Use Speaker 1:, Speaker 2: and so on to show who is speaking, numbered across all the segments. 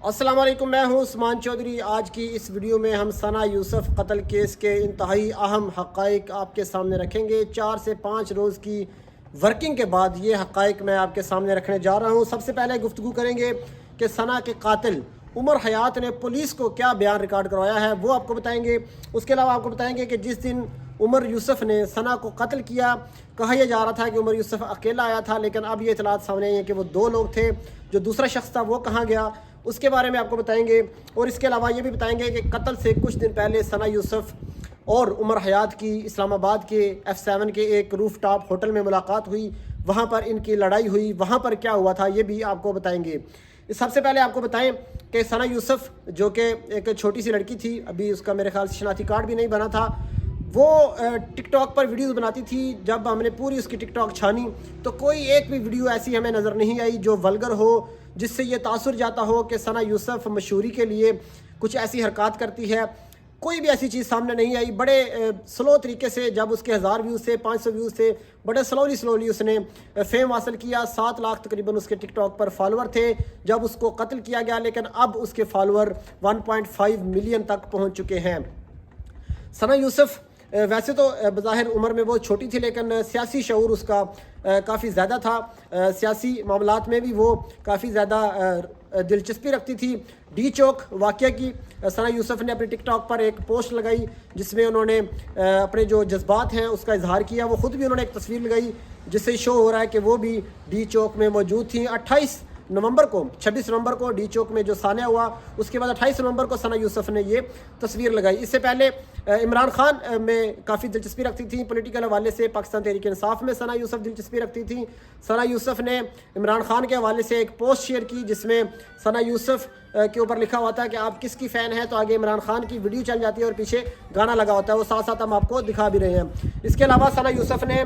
Speaker 1: السلام علیکم، میں ہوں عثمان چودھری۔ آج کی اس ویڈیو میں ہم ثنا یوسف قتل کیس کے انتہائی اہم حقائق آپ کے سامنے رکھیں گے۔ 4 سے 5 روز کی ورکنگ کے بعد یہ حقائق میں آپ کے سامنے رکھنے جا رہا ہوں۔ سب سے پہلے گفتگو کریں گے کہ ثنا کے قاتل عمر حیات نے پولیس کو کیا بیان ریکارڈ کروایا ہے، وہ آپ کو بتائیں گے۔ اس کے علاوہ آپ کو بتائیں گے کہ جس دن عمر یوسف نے ثنا کو قتل کیا، کہا یہ جا رہا تھا کہ عمر یوسف اکیلا آیا تھا، لیکن اب یہ اطلاعات سامنے آئی ہیں کہ وہ 2 لوگ تھے۔ جو دوسرا شخص تھا وہ کہاں گیا، اس کے بارے میں آپ کو بتائیں گے۔ اور اس کے علاوہ یہ بھی بتائیں گے کہ قتل سے کچھ دن پہلے ثنا یوسف اور عمر حیات کی اسلام آباد کے F7 کے ایک روف ٹاپ ہوٹل میں ملاقات ہوئی، وہاں پر ان کی لڑائی ہوئی، وہاں پر کیا ہوا تھا یہ بھی آپ کو بتائیں گے۔ سب سے پہلے آپ کو بتائیں کہ ثنا یوسف جو کہ ایک چھوٹی سی لڑکی تھی، ابھی اس کا میرے خیال سے شناختی کارڈ بھی نہیں بنا تھا، وہ ٹک ٹاک پر ویڈیوز بناتی تھی۔ جب ہم نے پوری اس کی ٹک ٹاک چھانی تو کوئی ایک بھی ویڈیو ایسی ہمیں نظر نہیں آئی جو ولگر ہو، جس سے یہ تاثر جاتا ہو کہ ثنا یوسف مشہوری کے لیے کچھ ایسی حرکات کرتی ہے۔ کوئی بھی ایسی چیز سامنے نہیں آئی۔ بڑے سلو طریقے سے، جب اس کے 1000 ویوز سے 500 ویوز سے، بڑے سلولی اس نے فیم حاصل کیا۔ 7 لاکھ تقریباً اس کے ٹک ٹاک پر فالوور تھے جب اس کو قتل کیا گیا، لیکن اب اس کے فالوور 1.5 ملین تک پہنچ چکے ہیں۔ ثنا یوسف ویسے تو بظاہر عمر میں بہت چھوٹی تھی، لیکن سیاسی شعور اس کا کافی زیادہ تھا۔ سیاسی معاملات میں بھی وہ کافی زیادہ دلچسپی رکھتی تھی۔ ڈی چوک واقعہ کی ثنا یوسف نے اپنی ٹک ٹاک پر ایک پوسٹ لگائی جس میں انہوں نے اپنے جو جذبات ہیں اس کا اظہار کیا۔ وہ خود بھی انہوں نے ایک تصویر لگائی جس سے شو ہو رہا ہے کہ وہ بھی ڈی چوک میں موجود تھیں۔ 26 نومبر کو ڈی چوک میں جو سانحہ ہوا، اس کے بعد 28 نومبر کو ثنا یوسف نے یہ تصویر لگائی۔ اس سے پہلے عمران خان میں کافی دلچسپی رکھتی تھیں پولیٹیکل حوالے سے، پاکستان تحریک انصاف میں ثنا یوسف دلچسپی رکھتی تھیں۔ ثنا یوسف نے عمران خان کے حوالے سے ایک پوسٹ شیئر کی جس میں ثنا یوسف کے اوپر لکھا ہوا تھا کہ آپ کس کی فین ہیں، تو آگے عمران خان کی ویڈیو چل جاتی ہے اور پیچھے گانا لگا ہوتا ہے، وہ ساتھ ساتھ ہم آپ کو دکھا بھی رہے ہیں۔ اس کے علاوہ ثنا یوسف نے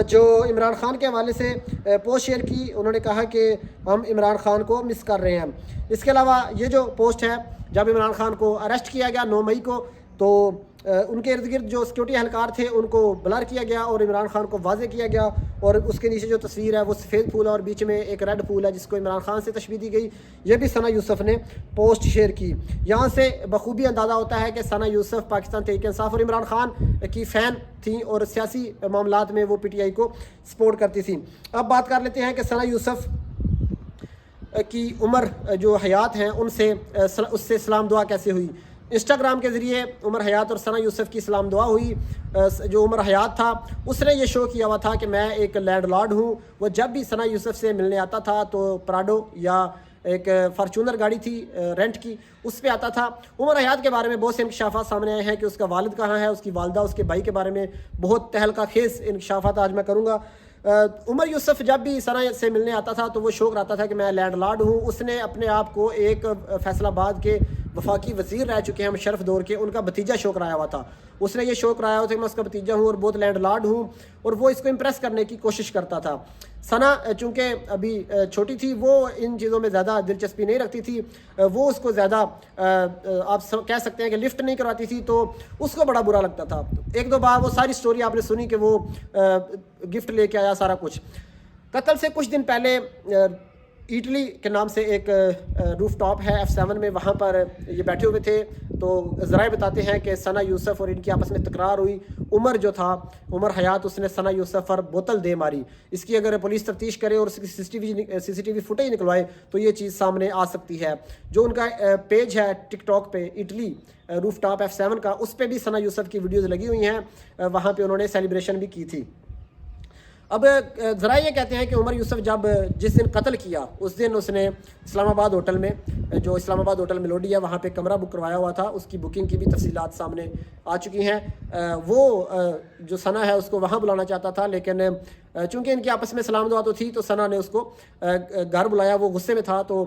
Speaker 1: جو عمران خان کے حوالے سے پوسٹ شیئر کی، انہوں نے کہا کہ ہم عمران خان کو مس کر رہے ہیں۔ اس کے علاوہ یہ جو پوسٹ ہے، جب عمران خان کو اریسٹ کیا گیا 9 مئی کو، تو ان کے ارد گرد جو سیکورٹی اہلکار تھے ان کو بلر کیا گیا اور عمران خان کو واضح کیا گیا، اور اس کے نیچے جو تصویر ہے وہ سفید پھول ہے اور بیچ میں ایک ریڈ پھول ہے جس کو عمران خان سے تشبیہ دی گئی۔ یہ بھی ثنا یوسف نے پوسٹ شیئر کی۔ یہاں سے بخوبی اندازہ ہوتا ہے کہ ثنا یوسف پاکستان تحریک انصاف اور عمران خان کی فین تھیں اور سیاسی معاملات میں وہ PTI کو سپورٹ کرتی تھیں۔ اب بات کر لیتے ہیں کہ ثنا یوسف کی عمر جو حیات ہیں اس سے سلام دعا کیسے ہوئی۔ انسٹاگرام کے ذریعے عمر حیات اور ثنا یوسف کی سلام دعا ہوئی۔ جو عمر حیات تھا اس نے یہ شو کیا ہوا تھا کہ میں ایک لینڈ لارڈ ہوں۔ وہ جب بھی ثنا یوسف سے ملنے آتا تھا تو پراڈو یا ایک فارچونر گاڑی تھی رینٹ کی، اس پہ آتا تھا۔ عمر حیات کے بارے میں بہت سے انکشافات سامنے آئے ہیں کہ اس کا والد کہاں ہے، اس کی والدہ، اس کے بھائی کے بارے میں بہت تہلکہ خیز انکشافات آج میں کروں گا۔ عمر یوسف جب بھی ثنا سے ملنے آتا تھا تو وہ شوق رہتا تھا کہ میں لینڈ لارڈ ہوں۔ اس نے اپنے آپ کو ایک فیصل آباد کے وفاقی وزیر رہ چکے ہیں مشرف دور کے، ان کا بھتیجا شوق رہا ہوا تھا۔ اس نے یہ شوق رہا ہوا تھا کہ میں اس کا بھتیجا ہوں اور بہت لینڈ لارڈ ہوں، اور وہ اس کو امپریس کرنے کی کوشش کرتا تھا۔ ثنا چونکہ ابھی چھوٹی تھی، وہ ان چیزوں میں زیادہ دلچسپی نہیں رکھتی تھی، وہ اس کو زیادہ آپ کہہ سکتے ہیں کہ لفٹ نہیں کرواتی تھی، تو اس کو بڑا برا لگتا تھا۔ 1-2 بار وہ ساری سٹوری آپ نے سنی کہ وہ گفٹ لے کے آیا سارا کچھ۔ قتل سے کچھ دن پہلے اٹلی کے نام سے ایک روف ٹاپ ہے F7 میں، وہاں پر یہ بیٹھے ہوئے تھے، تو ذرائع بتاتے ہیں کہ ثنا یوسف اور ان کی آپس میں تکرار ہوئی۔ عمر جو تھا، عمر حیات، اس نے ثنا یوسف پر بوتل دے ماری۔ اس کی اگر پولیس تفتیش کرے اور اس کی CCTV فوٹیج نکلوائے تو یہ چیز سامنے آ سکتی ہے۔ جو ان کا پیج ہے ٹک ٹاک پہ اٹلی روف ٹاپ F7 کا، اس پہ بھی ثنا یوسف کی ویڈیوز لگی ہوئی ہیں، وہاں پہ انہوں نے سیلیبریشن بھی کی تھی۔ اب ذرا یہ کہتے ہیں کہ عمر یوسف جس دن قتل کیا اس دن اس نے اسلام آباد ہوٹل میں، جو اسلام آباد ہوٹل میلوڈی ہے، وہاں پہ کمرہ بک کروایا ہوا تھا۔ اس کی بکنگ کی بھی تفصیلات سامنے آ چکی ہیں۔ وہ جو ثنا ہے اس کو وہاں بلانا چاہتا تھا، لیکن چونکہ ان کی آپس میں سلام دعا تو تھی تو ثنا نے اس کو گھر بلایا۔ وہ غصے میں تھا، تو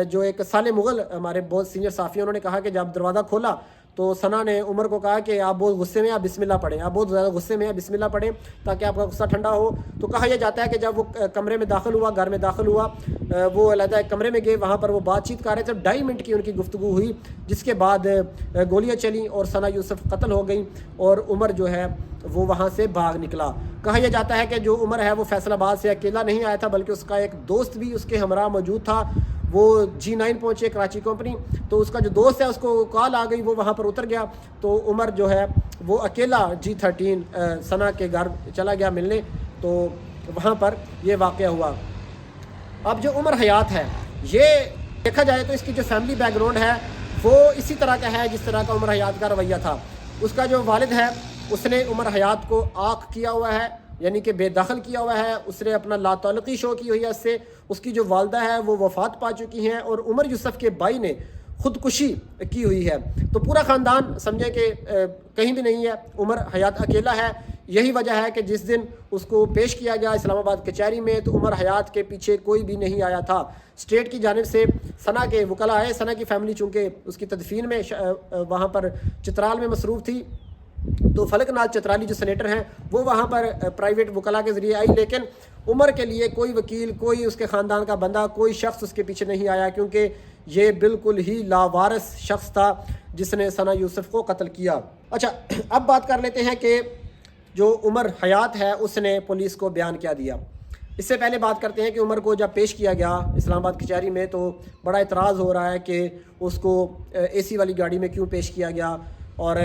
Speaker 1: جو ایک صالح مغل ہمارے بہت سینئر صحافی، انہوں نے کہا کہ جب دروازہ کھولا تو ثنا نے عمر کو کہا کہ آپ بہت غصے میں، آپ بسم اللہ پڑھیں، آپ بہت زیادہ غصے میں ہیں، بسم اللہ پڑھیں تاکہ آپ کا غصہ ٹھنڈا ہو۔ تو کہا یہ جاتا ہے کہ جب وہ کمرے میں داخل ہوا، گھر میں داخل ہوا، وہ علیحدہ ایک کمرے میں گئے، وہاں پر وہ بات چیت کر رہے تھے۔ 2.5 منٹ کی ان کی گفتگو ہوئی، جس کے بعد گولیاں چلیں اور ثنا یوسف قتل ہو گئی، اور عمر جو ہے وہ وہاں سے بھاگ نکلا۔ کہا یہ جاتا ہے کہ جو عمر ہے وہ فیصل آباد سے اکیلا نہیں آیا تھا، بلکہ اس کا ایک دوست بھی اس کے ہمراہ موجود تھا۔ وہ G9 پہنچے کراچی کمپنی، تو اس کا جو دوست ہے اس کو کال آ گئی، وہ وہاں پر اتر گیا، تو عمر جو ہے وہ اکیلا G13 ثنا کے گھر چلا گیا ملنے، تو وہاں پر یہ واقعہ ہوا۔ اب جو عمر حیات ہے، یہ دیکھا جائے تو اس کی جو فیملی بیک گراؤنڈ ہے وہ اسی طرح کا ہے جس طرح کا عمر حیات کا رویہ تھا۔ اس کا جو والد ہے اس نے عمر حیات کو عاق کیا ہوا ہے، یعنی کہ بے دخل کیا ہوا ہے، اس نے اپنا لا تعلقی شو کی ہوئی ہے اس سے۔ اس کی جو والدہ ہے وہ وفات پا چکی ہیں، اور عمر یوسف کے بھائی نے خودکشی کی ہوئی ہے۔ تو پورا خاندان سمجھے کہ کہیں بھی نہیں ہے، عمر حیات اکیلا ہے۔ یہی وجہ ہے کہ جس دن اس کو پیش کیا گیا اسلام آباد کچہری میں، تو عمر حیات کے پیچھے کوئی بھی نہیں آیا تھا۔ اسٹیٹ کی جانب سے ثنا کے وکلاء آئے، ثنا کی فیملی چونکہ اس کی تدفین میں وہاں پر چترال میں مصروف تھی، تو فلک ناتھ چترالی جو سینیٹر ہیں وہ وہاں پر پرائیویٹ وکلاء کے ذریعے آئی، لیکن عمر کے لیے کوئی وکیل، کوئی اس کے خاندان کا بندہ، کوئی شخص اس کے پیچھے نہیں آیا، کیونکہ یہ بالکل ہی لاوارث شخص تھا جس نے ثنا یوسف کو قتل کیا۔ اچھا، اب بات کر لیتے ہیں کہ جو عمر حیات ہے اس نے پولیس کو بیان کیا دیا۔ اس سے پہلے بات کرتے ہیں کہ عمر کو جب پیش کیا گیا اسلام آباد کچہری میں تو بڑا اعتراض ہو رہا ہے کہ اس کو اے سی والی گاڑی میں کیوں پیش کیا گیا، اور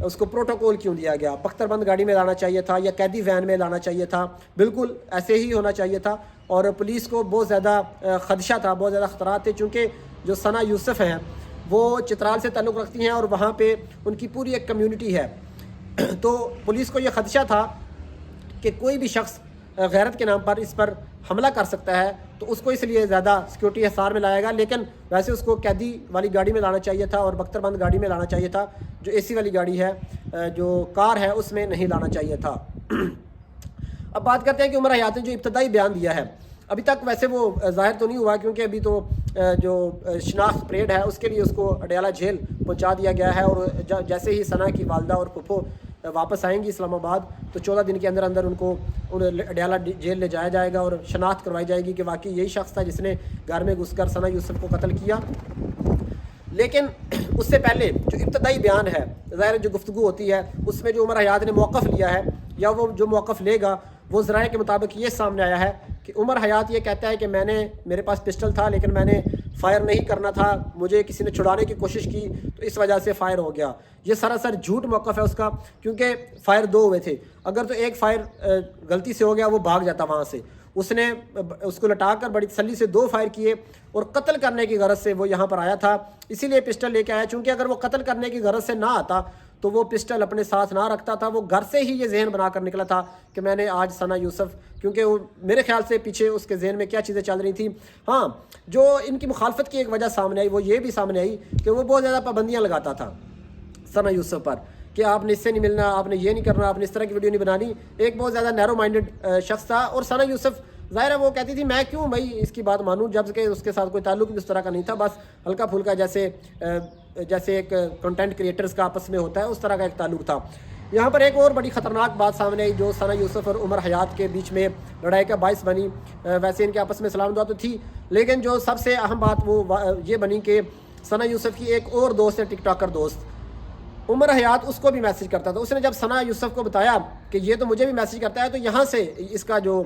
Speaker 1: اس کو پروٹوکول کیوں دیا گیا، پختر بند گاڑی میں لانا چاہیے تھا یا قیدی وین میں لانا چاہیے تھا، بالکل ایسے ہی ہونا چاہیے تھا۔ اور پولیس کو بہت زیادہ خدشہ تھا، بہت زیادہ خطرات تھے، چونکہ جو ثنا یوسف ہیں وہ چترال سے تعلق رکھتی ہیں اور وہاں پہ ان کی پوری ایک کمیونٹی ہے، تو پولیس کو یہ خدشہ تھا کہ کوئی بھی شخص غیرت کے نام پر اس پر حملہ کر سکتا ہے، تو اس کو اس لیے زیادہ سیکورٹی حصار میں لایا گا، لیکن ویسے اس کو قیدی والی گاڑی میں لانا چاہیے تھا اور بختر بند گاڑی میں لانا چاہیے تھا، جو اے سی والی گاڑی ہے، جو کار ہے، اس میں نہیں لانا چاہیے تھا۔ اب بات کرتے ہیں کہ عمر حیات نے جو ابتدائی بیان دیا ہے، ابھی تک ویسے وہ ظاہر تو نہیں ہوا، کیونکہ ابھی تو جو شناخت پریڈ ہے اس کے لیے اس کو اڈیالہ جیل پہنچا دیا گیا ہے، اور جیسے ہی ثنا کی والدہ اور پھپھو واپس آئیں گی اسلام آباد تو 14 دن کے اندر اندر ان کو اڈیالہ جیل لے جایا جائے گا اور شناخت کروائی جائے گی کہ واقعی یہی شخص تھا جس نے گھر میں گھس کر ثنا یوسف کو قتل کیا۔ لیکن اس سے پہلے جو ابتدائی بیان ہے، ظاہر جو گفتگو ہوتی ہے اس میں جو عمر حیات نے موقف لیا ہے یا وہ جو موقف لے گا، وہ ذرائع کے مطابق یہ سامنے آیا ہے کہ عمر حیات یہ کہتا ہے کہ میرے پاس پسٹل تھا لیکن میں نے فائر نہیں کرنا تھا، مجھے کسی نے چھڑانے کی کوشش کی تو اس وجہ سے فائر ہو گیا۔ یہ سراسر جھوٹ موقف ہے اس کا، کیونکہ فائر 2 ہوئے تھے، اگر تو ایک فائر غلطی سے ہو گیا وہ بھاگ جاتا وہاں سے، اس نے اس کو لٹا کر بڑی تسلی سے 2 فائر کیے اور قتل کرنے کی غرض سے وہ یہاں پر آیا تھا، اسی لیے پسٹل لے کے آیا، چونکہ اگر وہ قتل کرنے کی غرض سے نہ آتا تو وہ پسٹل اپنے ساتھ نہ رکھتا تھا، وہ گھر سے ہی یہ ذہن بنا کر نکلا تھا کہ میں نے آج ثنا یوسف، کیونکہ وہ میرے خیال سے پیچھے اس کے ذہن میں کیا چیزیں چل رہی تھیں۔ ہاں، جو ان کی مخالفت کی ایک وجہ سامنے آئی وہ یہ بھی سامنے آئی کہ وہ بہت زیادہ پابندیاں لگاتا تھا ثنا یوسف پر کہ آپ نے اس سے نہیں ملنا، آپ نے یہ نہیں کرنا، آپ نے اس طرح کی ویڈیو نہیں بنانی۔ ایک بہت زیادہ نیرو مائنڈڈ شخص تھا، اور ثنا یوسف ظاہر ہے وہ کہتی تھی میں کیوں بھائی اس کی بات مانوں، جب کہ اس کے ساتھ کوئی تعلق بھی اس طرح کا نہیں تھا، بس ہلکا پھلکا جیسے ایک کنٹینٹ کریٹرز کا آپس میں ہوتا ہے اس طرح کا ایک تعلق تھا۔ یہاں پر ایک اور بڑی خطرناک بات سامنے آئی جو ثنا یوسف اور عمر حیات کے بیچ میں لڑائی کا باعث بنی۔ ویسے ان کے آپس میں سلام دعا تو تھی، لیکن جو سب سے اہم بات وہ یہ بنی کہ ثنا یوسف کی ایک اور دوست ہے، ٹک ٹاکر دوست عمر حیات، اس کو بھی میسج کرتا تھا۔ اس نے جب ثنا یوسف کو بتایا کہ یہ تو مجھے بھی میسج کرتا ہے، تو یہاں سے اس کا جو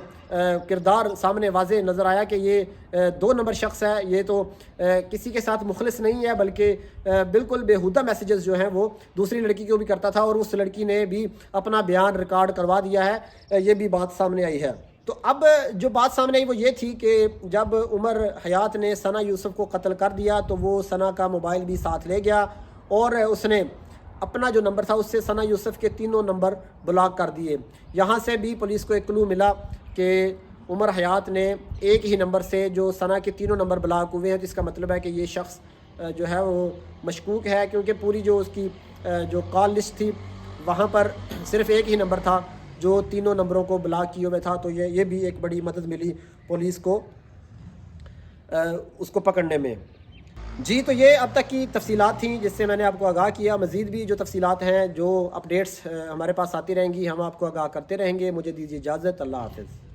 Speaker 1: کردار سامنے واضح نظر آیا کہ یہ 2 نمبر شخص ہے، یہ تو کسی کے ساتھ مخلص نہیں ہے، بلکہ بالکل بیہودہ میسیجز جو ہیں وہ دوسری لڑکی کو بھی کرتا تھا، اور اس لڑکی نے بھی اپنا بیان ریکارڈ کروا دیا ہے، یہ بھی بات سامنے آئی ہے۔ تو اب جو بات سامنے آئی وہ یہ تھی کہ جب عمر حیات نے ثنا یوسف کو قتل کر دیا تو وہ ثنا کا موبائل بھی ساتھ لے گیا، اور اس نے اپنا جو نمبر تھا اس سے ثنا یوسف کے 3 نمبر بلاک کر دیے۔ یہاں سے بھی پولیس کو ایک کلو ملا کہ عمر حیات نے ایک ہی نمبر سے جو ثنا کے 3 نمبر بلاک ہوئے ہیں، تو اس کا مطلب ہے کہ یہ شخص جو ہے وہ مشکوک ہے، کیونکہ پوری جو اس کی جو کال لسٹ تھی وہاں پر صرف ایک ہی نمبر تھا جو 3 نمبروں کو بلاک کیے ہوئے تھا، تو یہ بھی ایک بڑی مدد ملی پولیس کو اس کو پکڑنے میں۔ جی، تو یہ اب تک کی تفصیلات تھیں جس سے میں نے آپ کو آگاہ کیا۔ مزید بھی جو تفصیلات ہیں، جو اپڈیٹس ہمارے پاس آتی رہیں گی، ہم آپ کو آگاہ کرتے رہیں گے۔ مجھے دیجیے اجازت، اللہ حافظ۔